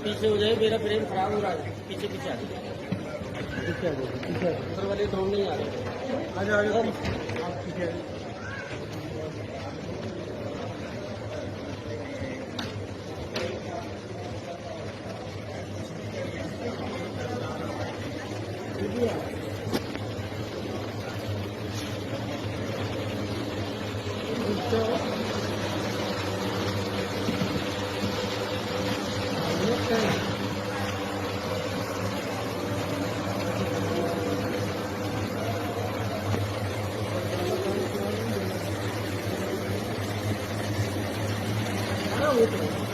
पीछे हो जाए, मेरा फ्रेम खराब हो रहा है। पीछे पीछे आ जाए, ऊपर वाले ड्रोन नहीं आ रहे। आ जाओ Não,